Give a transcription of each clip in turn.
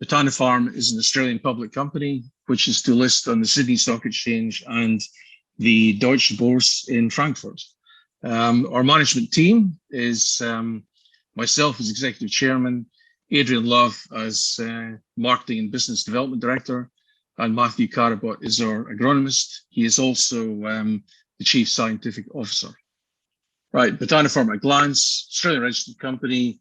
Botanapharm is an Australian public company, which is to list on the Sydney Stock Exchange and the Deutsche Börse in Frankfurt. Our management team is myself as Executive Chairman, Adrian Love as Marketing and Business Development Director, and Matthew Carabot is our agronomist. He is also the Chief Scientific Officer. Right, Botanapharm at a glance, Australian registered company,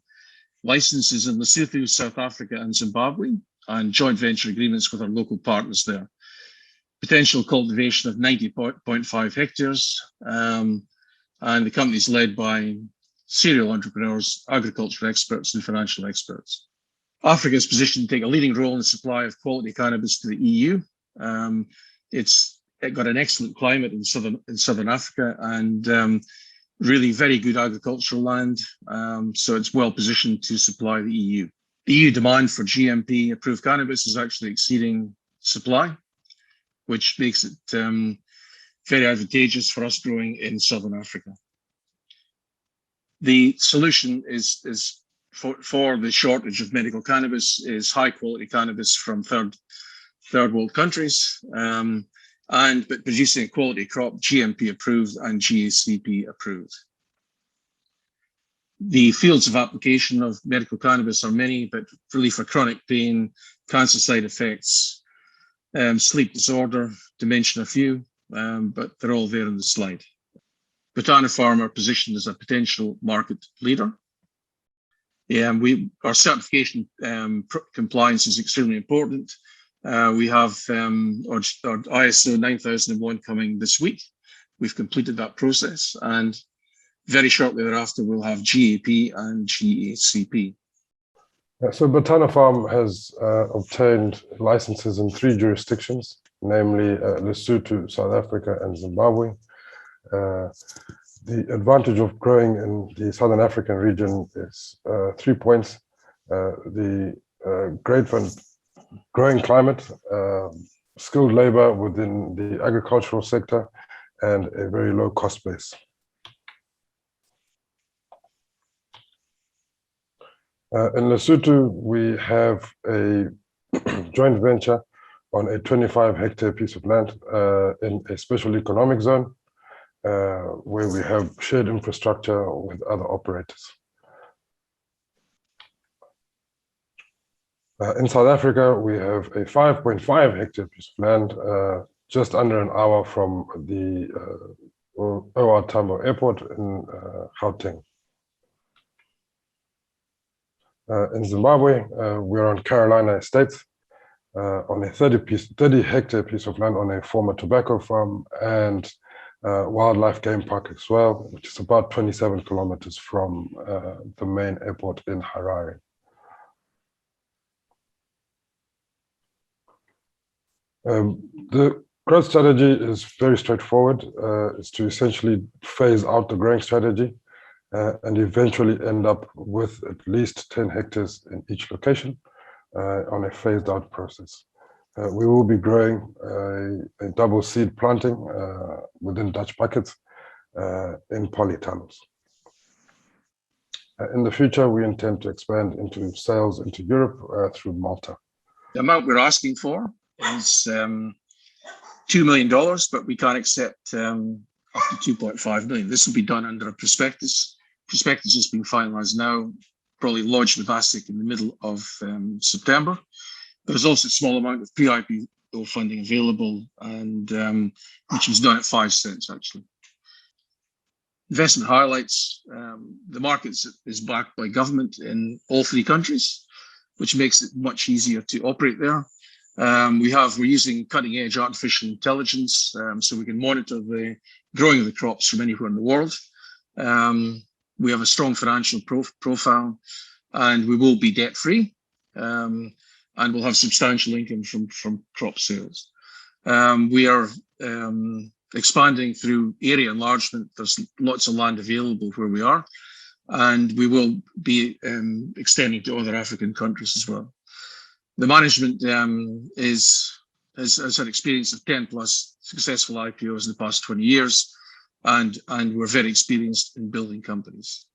licenses in Lesotho, South Africa and Zimbabwe, and joint venture agreements with our local partners there. Potential cultivation of 90.5 hectares, and the company is led by serial entrepreneurs, agricultural experts and financial experts. Africa is positioned to take a leading role in the supply of quality cannabis to the EU. It's got an excellent climate in southern Africa and really very good agricultural land, so it's well positioned to supply the EU. The EU demand for GMP approved cannabis is actually exceeding supply, which makes it very advantageous for us growing in southern Africa. The solution is for the shortage of medical cannabis is high quality cannabis from third world countries, but producing a quality crop, GMP approved and GACP approved. The fields of application of medical cannabis are many, but really for chronic pain, cancer side effects, sleep disorder, to mention a few, but they're all there in the slide. Botanapharm are positioned as a potential market leader. Our certification compliance is extremely important. We have our ISO 9001 coming this week. We've completed that process, and very shortly thereafter we'll have GAP and GACP. So Botanapharm has obtained licenses in 3 jurisdictions, namely Lesotho, South Africa and Zimbabwe. The advantage of growing in the Southern African region is 3 points. The great growing climate, skilled labor within the agricultural sector, and a very low cost base. In Lesotho, we have a joint venture on a 25-hectare piece of land in a special economic zone, where we have shared infrastructure with other operators. In South Africa, we have a 5.5-hectare piece of land, just under an hour from the OR Tambo Airport in Hatendi. In Zimbabwe, we're on Carolina Estates, on a 30-hectare piece of land on a former tobacco farm and wildlife game park as well, which is about 27 kilometers from the main airport in Harare. The growth strategy is very straightforward. It's to essentially phase out the growing strategy and eventually end up with at least 10 hectares in each location on a phased out process. We will be growing a double seed planting within Dutch buckets in polytunnels. In the future, we intend to expand into sales into Europe through Malta. The amount we're asking for is $2 million, but we can't accept up to 2.5 million. This will be done under a prospectus. Prospectus is being finalized now, probably lodged with ASIC in the middle of September. There's also a small amount of pre-IPO funding available, and which was done at 5 cents actually. Investment highlights: the market is backed by government in all 3 countries, which makes it much easier to operate there. We're using cutting-edge artificial intelligence, so we can monitor the growing of the crops from anywhere in the world. We have a strong financial profile, and we will be debt-free, and we'll have substantial income from crop sales. We are expanding through area enlargement. There's lots of land available where we are, and we will be extending to other African countries as well. The management has had experience of 10 plus successful IPOs in the past 20 years, and we're very experienced in building companies.